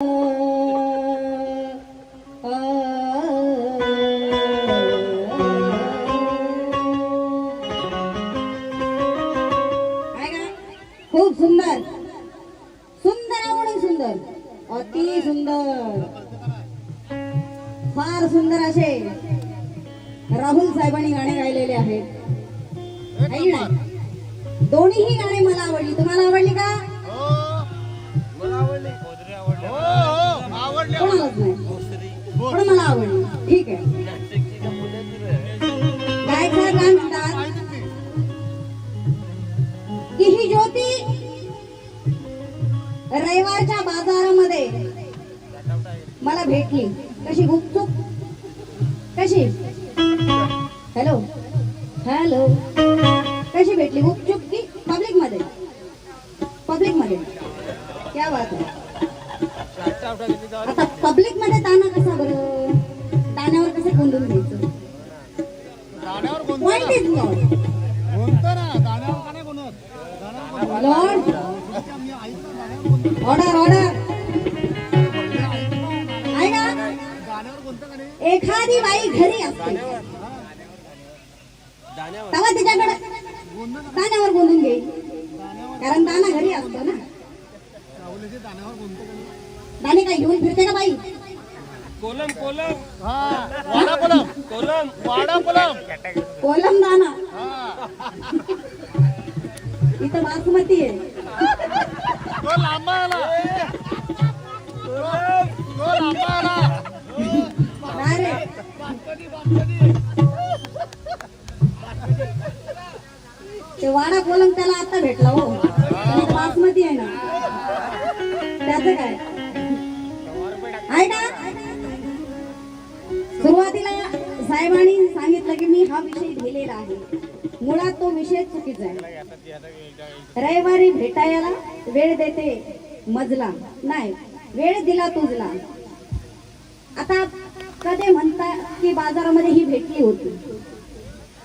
खूप सुंदर सुंदर आवडून सुंदर अति सुंदर फार सुंदर असे राहुल साहेबांनी गाणे गायलेले आहेत. नाही दोन्हीही गाणे मला आवडली. तुम्हाला आवडली का? कोणालाच नाही पण मला आवडली. ठीक आहे. गायक साहेब काय म्हणतात की ही ज्योती रविवारच्या बाजारामध्ये मला भेटली. कशी गुपचूप कशी हॅलो हॅलो कशी भेटली गुपचूप की पब्लिक मध्ये क्या बात आहे. आता पब्लिक मध्ये ताना कसा बरं ताण्यावर कसं गोंधून घ्यायचं point is not Lord order order आहे ना. एखादी बाई घरी असते तेव्हा तिच्याकडे ताण्यावर गोंधून घे कारण ताना घरी असतो ना. दाणे काय घेऊन फिरते का बाई? कोलम कोलम कोलम दाना इथं बासमती आहे. ते वाडा कोलम त्याला आता भेटला हो. बासमती आहे ना त्याचं काय आहे का? सुरुवातीला साहेबांनी सांगितलं की मी हा विषय दिलेला आहे. मुळात तो विषय चुकीचा आहे. रविवारी भेटायला वेळ देते मजला नाही वेळ दिला तुझला. आता कधी म्हणता की बाजारामध्ये ही भेटली होती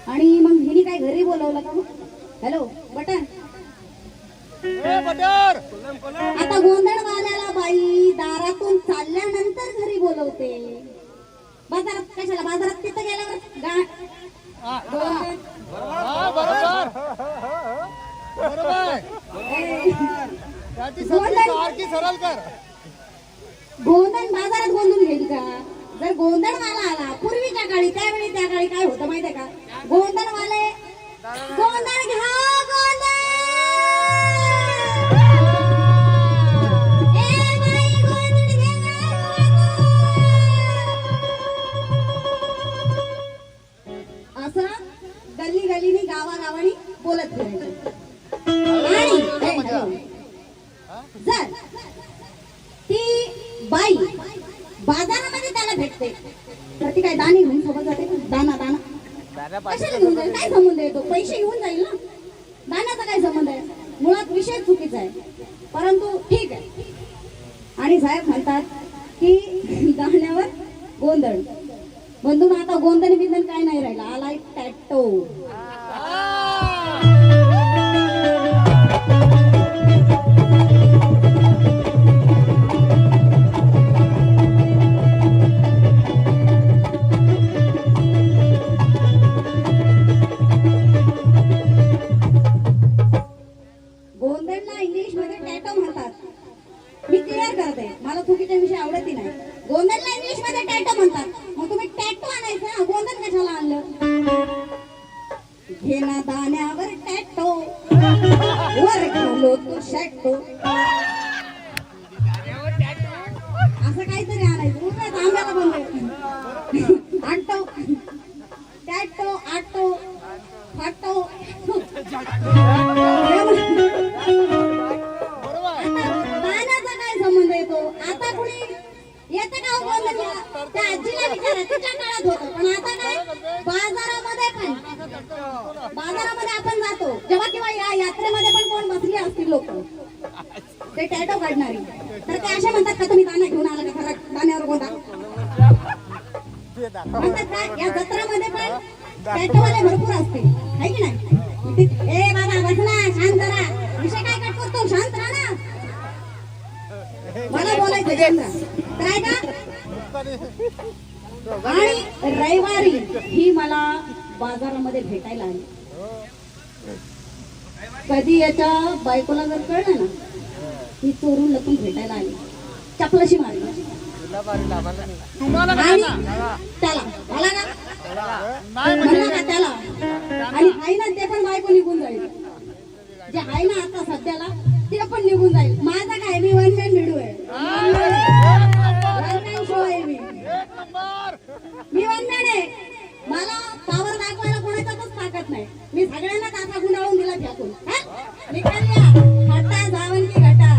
आणि मग हिने काय घरी बोलवलं का? हॅलो बटन आता गोंधळवाल्याला बाई दारातून चालल्यानंतर घरी बोलवते. बाजारात कशाला? बाजारात तिथं गेल्यावर गोंधळ बाजारात गोंधून घेईल का? जर गोंधळवाला आला पूर्वीच्या काळी त्या काळी काय होतं माहितीये का? गोंधळवाले गोंधळ घ्या असं गल्ली गल्लीनी गावागावानी बोलत फिरायचं. जर ती बाई बाजारामध्ये त्याला भेटते तर ती काय दाणे घेऊन सोबत जाते? दाना कशाला घेऊन जाईल? काय संबंध येतो? पैसे घेऊन जाईल ना. दाण्याचा काय संबंध आहे? मुळात विषय चुकीचा आहे. परंतु ठीक आहे. आणि साहेब म्हणतात की दाण्यावर गोंधळ बंधून आता गोंधळ बिंधन काय नाही राहिला. आलाय टॅटो. गोंधळला इंग्लिश मध्ये टॅटो म्हणतात. मी क्लिअर करते मला चुकीच्या विषय आवडत नाही. गोंधळला इंग्लिश मध्ये टॅटो म्हणतात. मग तुम्ही टॅटो आणायचं ना. गोंधळ कशाला आणलं? घेना दाण्यावर टॅटो वर घालो तो शॅटो असं काहीतरी आणायचं. उगाच आंब्याला बंद आणतो टॅटो आटो फाटो दाण्याचा काय संबंध येतो? आता कुणी येते का? त्या आजीला विचारा. तिच्या काळात होतं पण आता काय बाजारामध्ये आपण जातो जेव्हा किंवा या यात्रेमध्ये पण कोण बसली असतील लोक ते टॅटो काढणारी तर ते असे म्हणतात का तुम्ही दाना घेऊन आला का? खरं दाण्यावर गोंधळ म्हणतात का? या जत्रामध्ये पण टॅटोवाले भरपूर असतील आहे की नाही? ए बाबा बसना शांत राहा. विषय काय कट करतो? शांत राहा ना. मला बोलायचं तर ऐका आणि रविवारी ही मला बाजारामध्ये भेटायला आली. कधी याच्या बायकोला जर कळलं ना ही चोरून लपून भेटायला आली, चपलाशी मारली आणि त्याला आला ना म्हणलं ना त्याला आणि आई ना ते पण बायको निघून जाईल, जे आहे ना आता सध्याला ते पण निघून जाईल. माझा काय मी वन मॅन व्हिडिओ आहे, वन मॅन शो आहे मी वन मॅन आहे. मला पावर दाखवायला कोणाच्यातच ताकद नाही. मी सगळ्यांना काका गुंडाळून दिला फेकून. निघाल्या घटा जावन की घटा.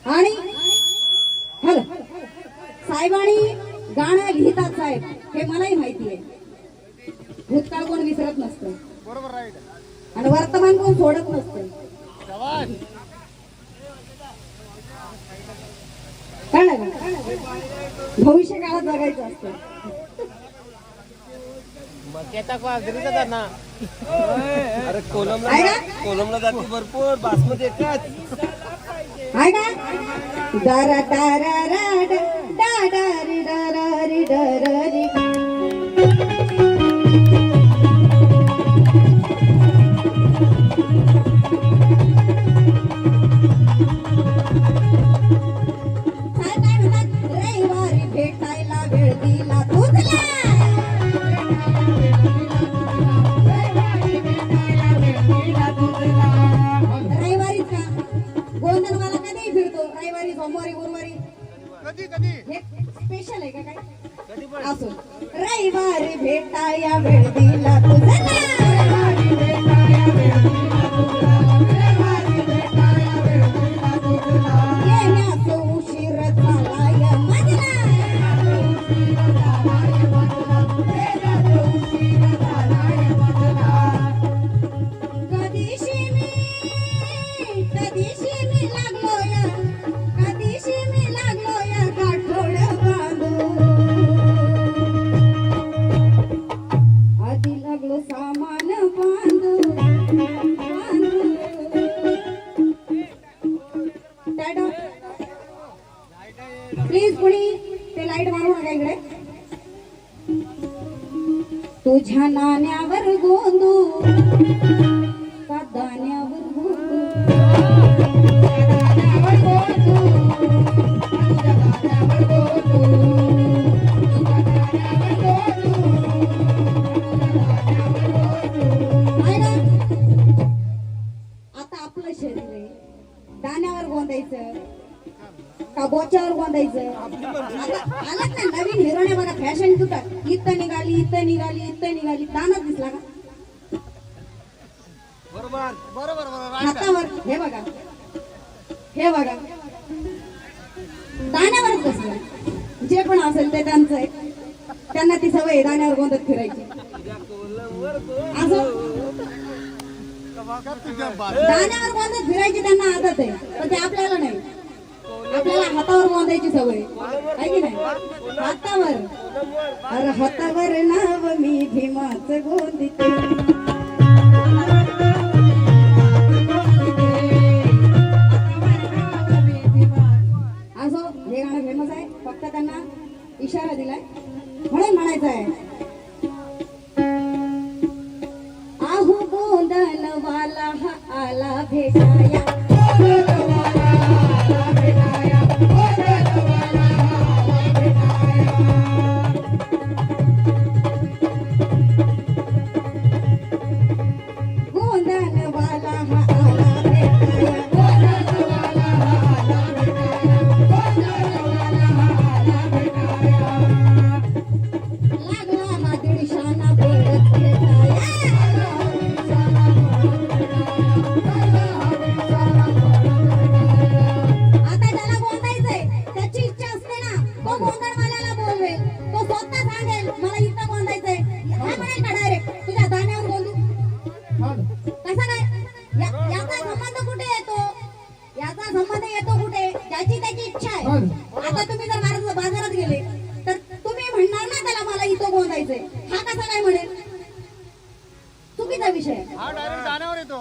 आणि हॅलो साहेबांनी गाणं लिहितात साहेब, हे मलाही माहिती आहे. भूतकाळ कोण विसरत नसतं बरोबर राईट आणि वर्तमान कोण सोडत नसतं. कळलं का? भविष्य काळात जगायचं असतं. अरे कोलमला आहे का? कोलमला जाती भरपूर बासमती एकच. आहे का? दारा दारा रा डा डा डा रि डा रा रि डा रा रि. साहेब काय म्हणतात? रविवारी भेटायला वेळ दिला तुझला. रविवारीच का? गोंधळवाला कधीही फिरतो रविवारी, सोमवारी, गुरुवारी. कधी कधी हे स्पेशल आहे का काय? असो रविवारी भेटाया वेळ दिला तुझला. येण्याचं उशीर झालाय मजला. कधीशी मी लागलो या, कधीशी मी लागलो या गाठोड बांधू. आधी लागलो सामान बांधू बांधू. डॅडा प्लीज कुणी ते लाईट मारू नका इकडे. तुझ्या नाण्यावर गोंदू का दाण्यावर गोंदू. आता आपलं शरीर आहे, दाण्यावर गोंदायचं का बोच्यावर गोंदायचं. आता आलात ना नवीन हिरोने बघा फॅशन तुटत, इथं निघाली इथं निघाली इथं निघाली. दानाच दिसला का बरोबर बरोबर बरोबर हातावर? हे बघा हे बघा दाण्यावरच बसलं. जे पण असेल ते त्यांचं आहे, त्यांना ती सवय आहे दाण्यावर गोंदत फिरायची. असं दाण्यावर गोंदत फिरायची त्यांना आदत आहे, पण ते आपल्याला नाही. आपल्याला हातावर गोंदायची सवय आहे की नाही? हातावर. अरे हातावर नाव मी भीमाचं गोंदिते. असो हे गाणं फेमस आहे, फक्त त्यांना इशारा दिलाय म्हणून म्हणायचं आहे. आहू गोंधळवाला हा आला भेटाया. गोंधळवाला हा आला लागला हा दीडशाना परत भेटाया. संबंध कुठे येतो? याचा संबंध येतो कुठे? ज्याची त्याची इच्छा आहे. आता तुम्ही जर बाजारात गेले तर तुम्ही म्हणणार ना त्याला मला इथं गोंदायचंय, हा कसा काय म्हणेल? चुकीचा विषय आहे. हा डायरेक्ट जाण्यावर येतो.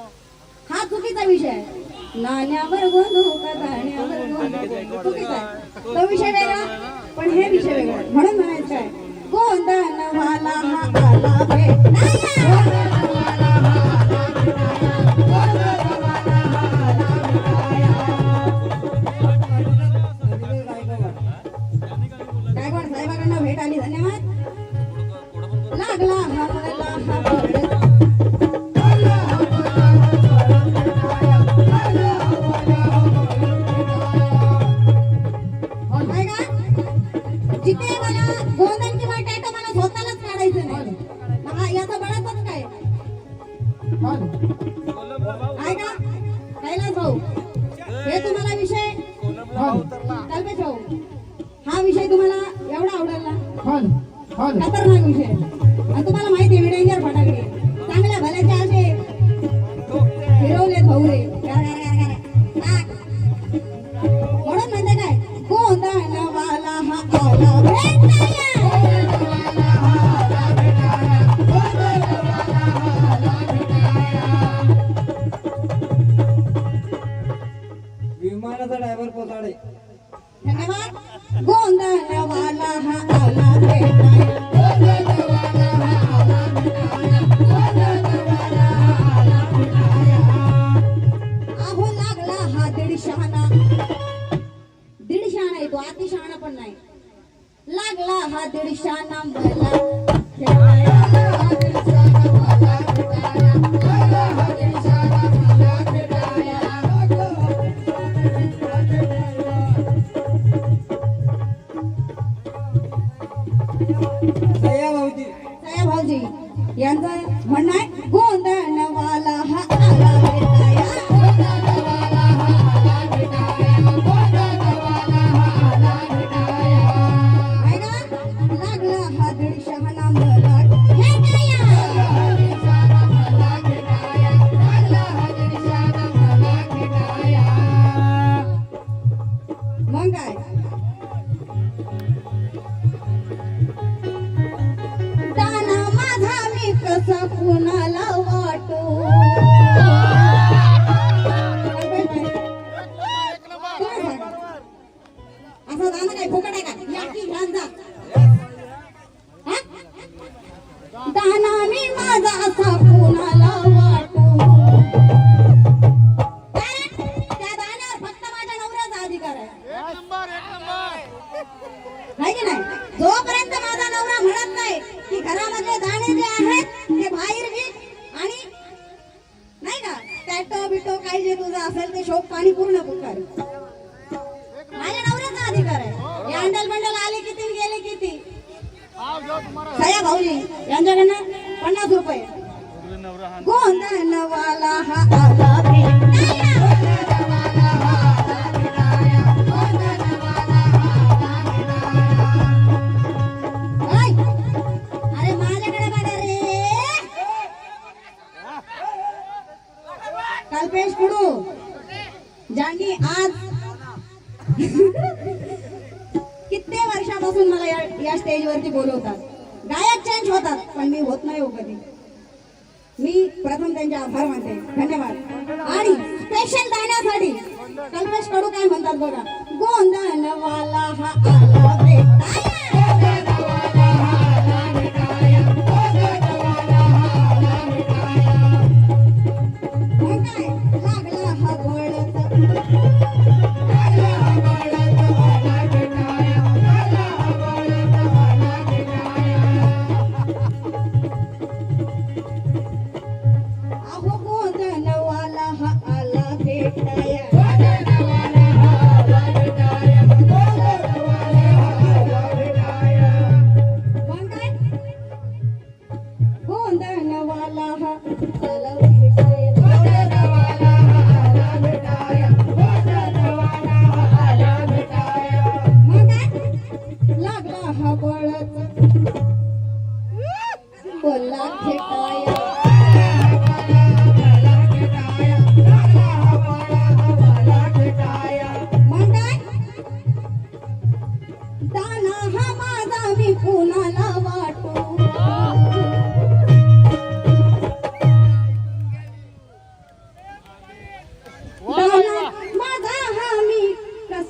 हा चुकीचा विषय आहे. नाण्यावर गोंधू का दाण्यावर गोंधू, चुकीचा आहे. तो विषय वेगळा पण हे विषय वेगळा. म्हणून म्हणायचं आहे गोंधनवाला हा आला भेटाया. गायकवाड साहेबांकडनं भेट आली, धन्यवाद. लागला हा मला हा बरड. आहे का? जिथे मला गोंधन किंवा टॅटो मला स्वतःलाच काढायचं नाही, मग याचा बळाच काय आहे का? कैलास भाऊ, हे तुम्हाला विषय कल्पेश भाऊ, हा विषय तुम्हाला एवढा आवडेल ना? खतरनाक विषय आणि तुम्हाला माहिती आहे मी डेंजर फटाकडे चांगल्या भल्याचे असे फिरवलेत भाऊ रे. म्हणून म्हणते काय गोंधनवाला हा आला भेटाया. विमानाचा ड्रायव्हर पोचाडे. धन्यवाद. गोंधनवाला हा आला भेटाया. अहो लागला हा दीडशहाणा. दीडशहाणा येतो, अति शहाणा पण नाही. लागला हा दीडशहाणा मला भेटाया. सया भाऊजी यांचं म्हणणं आहे गोंधनवाला हा आला भेटाया. आहे ना? लागला हा दीडशहाणा मला भेटाया. मग काय दाना माझा मी कसा कुणाला वाटू. असं दाना काय फुकट आहे का? या की घाल जा. हा? दाना मी माझा असा कुणाला वाटू. काय? त्या दाण्यावर फक्त माझ्या नवऱ्याचा अधिकार आहे. एक नंबर आहे की नाही? जोपर्यंत माझा नवरा म्हणत नाही की घरामधले दाणे जे आहेत ते बाहेर घे आणि नाही का टॅटो बिटो काय जे तुझं असेल ते शोक पाणी पूर्ण कर. माझ्या नवऱ्याचा अधिकार आहे. हे अंडल बंडल आले किती गेले किती. सया भाऊजी यांच्याकडनं 50 रुपये. गोंधनवाला हा आला भेटाया. अरे माझ्याकडे बघा रे. कल्पेश कुडू ज्यांनी आज किती वर्षापासून मला या स्टेजवरती बोलवतात. गायक चेंज होतात पण मी होत नाही हो कधी. मी प्रथम त्यांचे आभार मानते, धन्यवाद. आणि स्पेशल गाण्यासाठी कल्पेश कडू काय म्हणतात बघा. गोंधनवाला हा आला भेटाया. मग काय लागला हा गोळचा. अहो गोंधनवाला हा आला भेटाया.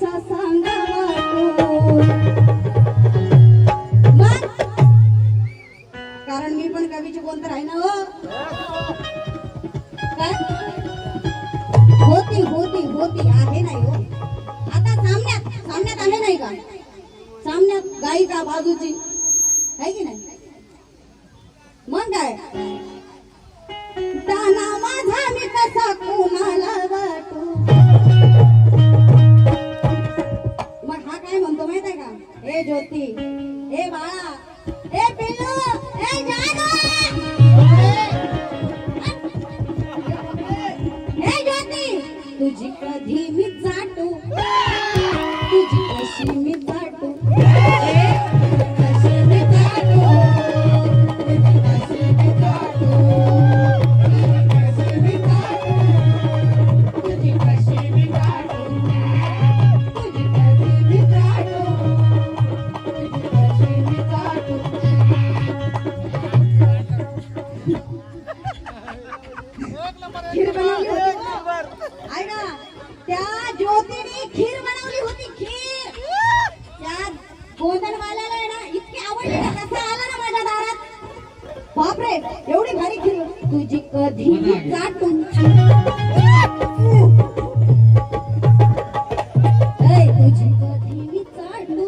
कसा सांगावा तो. मग कारण मी पण कवीची कोणतर आहे ना हो. काय होती होती होती आहे नाही हो. आता सामन्यात आहे नाही का. सामन्यात गायिका बाजूची आहे की नाही. मग काय दाना माझा मी कसा कोणाला वाटू. मग हा काय म्हणतो माहित आहे का. ए ज्योती ए बाळा ए पिल्लू ए जानो ए ज्योती तुझी कधी मी चाटू तुझी कशी मी चाटू. कशी मी चाटू तुझी कशी मी चाटू. कशी मी चाटू तुझी कशी मी चाटू. तुझी कशी मी चाटू तुझी कशी मी चाटू. खीर बनवली होती हो. ऐका त्या ज्योतीने खीर बनवली होती. खीर त्या गोंधळवाल्याला आहे ना इतकी आवडली ना. कसा आला ना माझ्या दारात. बापरे एवढी भारी खीर. तुझी कधी मी चाटून ऐ तुझी कधी मी चाटू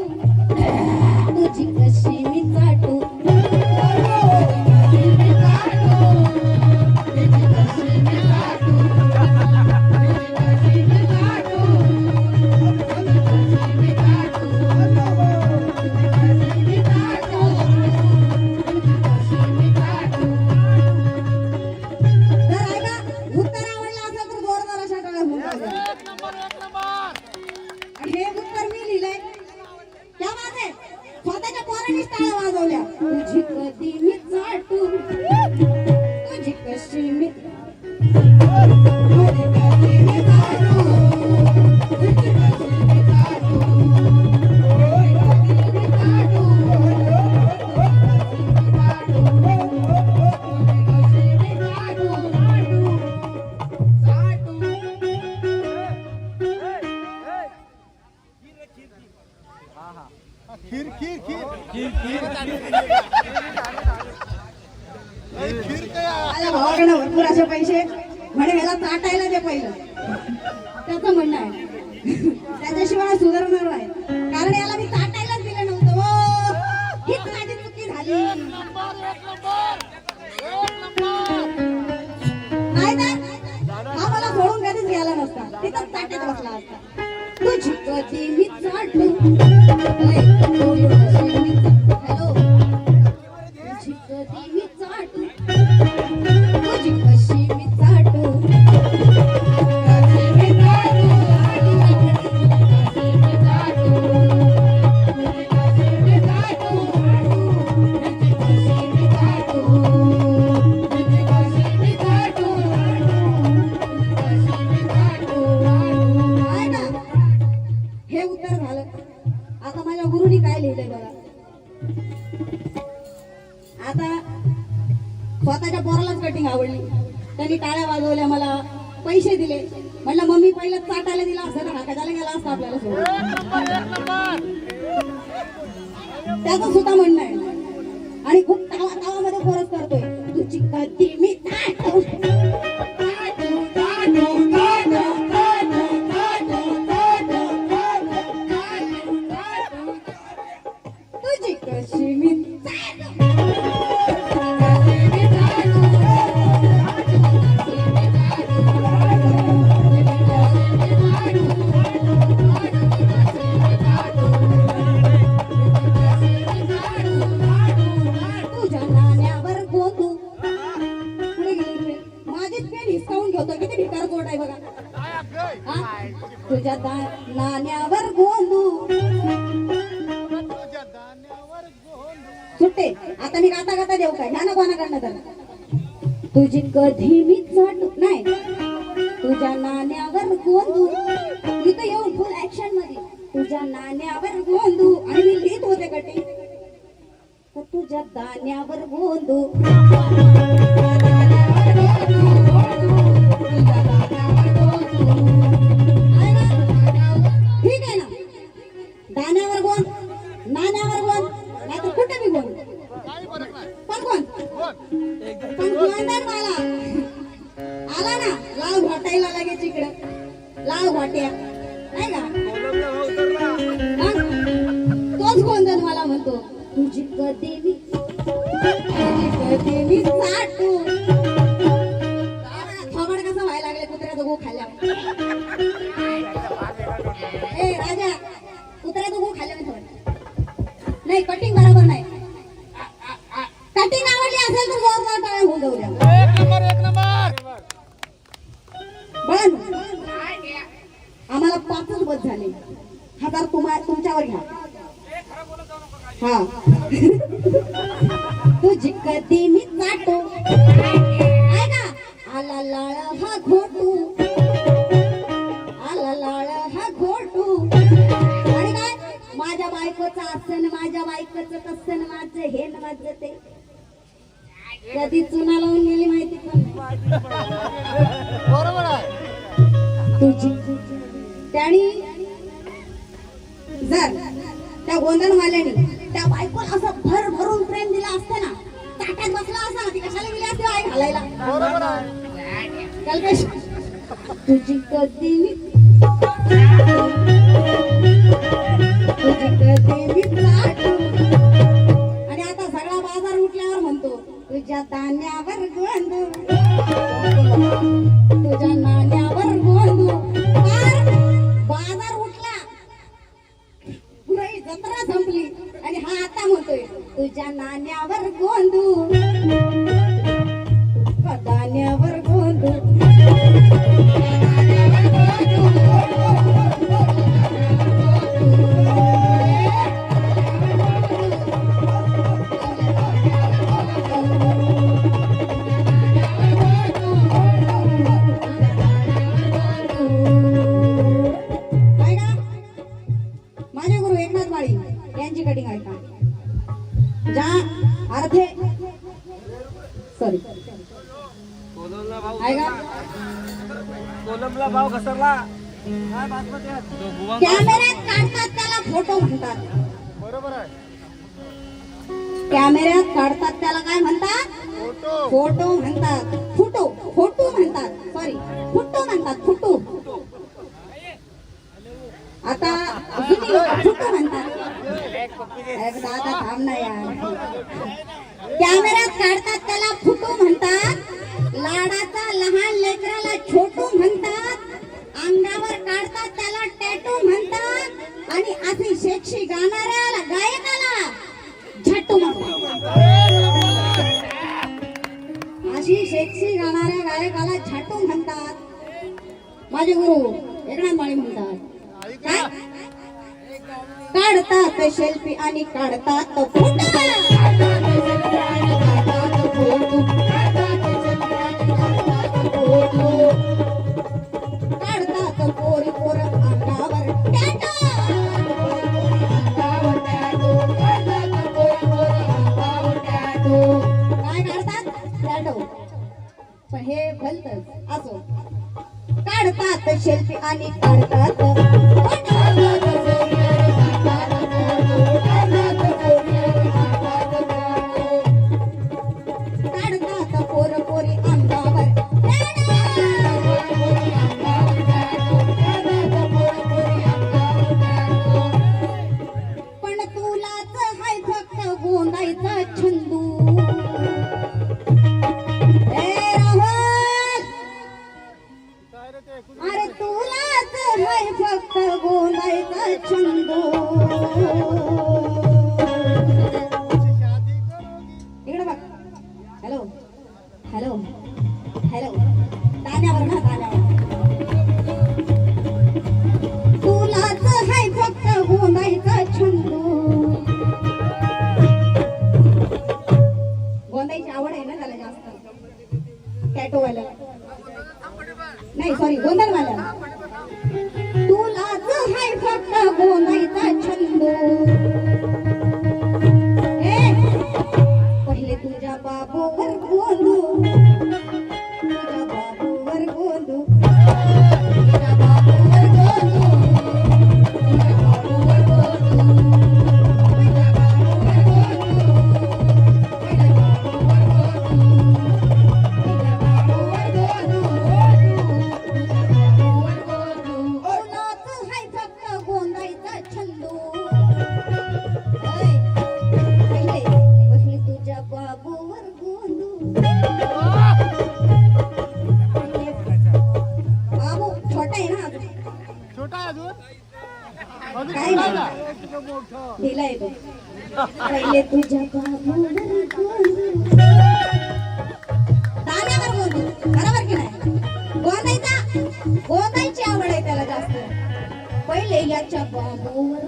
तुझी कशी मी चाटू. हे उत्तर मी लिहिलंय. त्या माझे स्वतःच्या पोरांनीच टाळ्या वाजवल्या. तुझी कधी मी चाटू तुझी कशी मी तुझी कधी मी चाटू तुझी कशी मी चाटू. खीर खीर खीर खीर काय माझ्या भावाकडे भरपूर असे पैसे म्हणे ह्याला चाटायला दे पहिलं. त्याचं म्हणणं आहे. त्याच्याशिवाय सुधारणार नाही. कारण याला मी चाटायलाच दिलं नव्हतं हो. हीच माझी चुकी झाली. नाही तर हा मला सोडून कधीच गेला नसता. तिथंच चाटत बसला असता. तुझी कधी मी चाटू हॅलो तुझी कधी मी चाटू तुझी कशी मी चाटू. कशी मी चाटू कशी मी चाटू तुझी कशी मी चाटू तुझी कशी मी चाटू तुझी कशी मी चाटू कशी मी चाटू. आहे ना हे उत्तर झालं. आता माझ्या गुरुनी काय लिहिलंय बघा. आता स्वतःच्या पोरालाच कटिंग आवडली. त्यांनी टाळ्या वाजवल्या मला पैसे दिले. म्हणलं मम्मी पहिलं चाटायला दिला असं तर हाकायला गेला असता आपल्याला सोडून. त्याचं सुद्धा म्हणणं आहे. आणि खूप तावामध्ये पोरच करतोय. तुझी कधी मी चाटू तुझी कशी मी तुझ्या नाण्यावर गोंधू. पुढे गेली माझीच पेन हिसकावून घेतो. किती भिकार जोड आहे बघा. हा? तुझ्या नाण्यावर गोंधू सुट्टे. आता मी गाता गाता देऊ काय. ह्या ना कोणाकडनं तर. तुझी कधी मी चाटू नाही तुझ्या नाण्यावर गोंधू. इथं येऊन फुल ऍक्शन मध्ये. तुझ्या नाण्यावर गोंधू आणि मी लिहित होते कटी. तर तुझ्या दाण्यावर गोंधू ठीक आहे ना. लाल वाट्या नाही का कोलमला भाऊ उतरला. मग तोच गोंधळ मला म्हणतो तुझी कधी मी चाटू थोबड कसं व्हायला लागले कुत्र्याचं गो खाल्ल्या ए राजा कुत्र्याचं गो खाल्ल्या थोबड नाही कटिंग बरोबर नाही कटिंग आवडली असेल तर जोरदार टाळ्या होऊन जाऊ द्या एक नंबर पण आम्हाला 5च बस झाले 1000 तुमच्यावर घ्या हा तुझी कधी मी चाटो ऐका आला लाळ हा घोटू आला लाळ हा घोटू आणि काय माझ्या बायकोचं आसन माझ्या बायकोचं तसन माझं हे न माझं ते कधी चुना लावून गेली माहिती पण बरोबर आहे तुझी त्यानी जर त्या गोंधळवाल्याने त्या बायकोला असं भर भरून प्रेम दिला असतं ना ताट्यात बसला असता ना ती कशाला गेली असते आई घालायला बरोबर आहे कल्पेश तुझी कधी मी चाटू आणि आता सगळा बाजार उठल्यावर म्हणतो तुझ्या दाण्यावर गोंधू तुझ्या नाण्यावर गोंधू बाजार उठला पुरी जत्रा संपली आणि हा आता म्हणतोय तुझ्या नाण्यावर गोंधू दाण्यावर गोंधू माझे गुरु एकनाथ माळी यांची कटिंग ऐका ज्या अर्धे सॉरी कोलमला भाऊ ऐका कोलमला भाऊ घसरला. काय बासमती आहे? कॅमेऱ्यात काढतात त्याला फोटो म्हणतात बरोबर आहे कॅमेऱ्यात काढतात त्याला काय म्हणतात फोटो फोटो म्हणतात फोटो फोटो म्हणतात सॉरी फोटो म्हणतात फोटो आता जुनी लोकं फोटो म्हणतात अरे दादा थांब ना यार कॅमेऱ्यात काढतात त्याला फोटो म्हणतात लाडाचा लहान लेकराला छोटू म्हणतात अंगावर काढतात त्याला टॅटू म्हणतात आणि अशी शेक्षी गाणाऱ्याला गायकाला झटू म्हणतात अशी शेक्षी गाणाऱ्या गायकाला झटू म्हणतात माझे गुरु एकनाथ माळी म्हणतात काय काढतात सेल्फी आणि काढतात फोटो काढतात पोरी पोर अंगावर टॅटू काय काढतात टॅटू पण हे भलतच असो काढतात सेल्फी आणि काढतात काढतात पोर पोरी अंगावर पण तुलाच हाय फक्त गोंधायचा छंदू अरे तुलाच हाय फक्त गोंधायचा छंदू इकडे बघ हॅलो हॅलो हॅलो दाण्यावर ना दाण्यावर तुलाच हाय फक्त गोंधायचा छंदू गोंधायची आवड आहे ना त्याला जास्त टॅटूवाला नाही सॉरी गोंधळवाला तुलाच हाय फक्त गोंधायचा छंदू छोटा आहे अजून अजून काय छोटा नाही. आहे का? मोठं. दिला येतो पहिले तुझ्या बाबूवर ताल्यावर गोंधळ बरोबर की नाही गोंधायची आवड आहे त्याला जास्त पहिले याच्या बाबूवर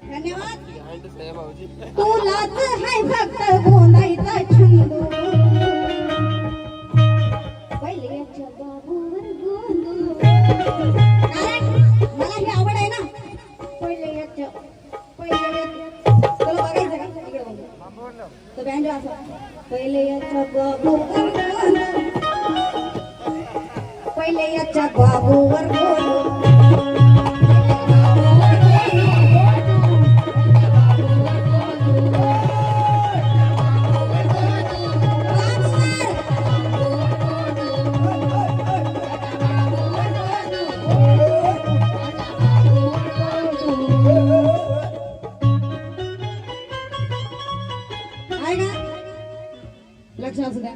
धन्यवाद तुलाच हाय फक्त गोंधायचा छंद पहिले याच्या बाबूवर गोंधळ कारण मला ही आवड आहे ना पहिले तुला बघायचं का इकडे बघ तो बँड वाजवा पहिले याच्या बाबूवर गोंधळ पहिले याच्या बाबूवर गोंधळ आहे का लक्ष असू द्या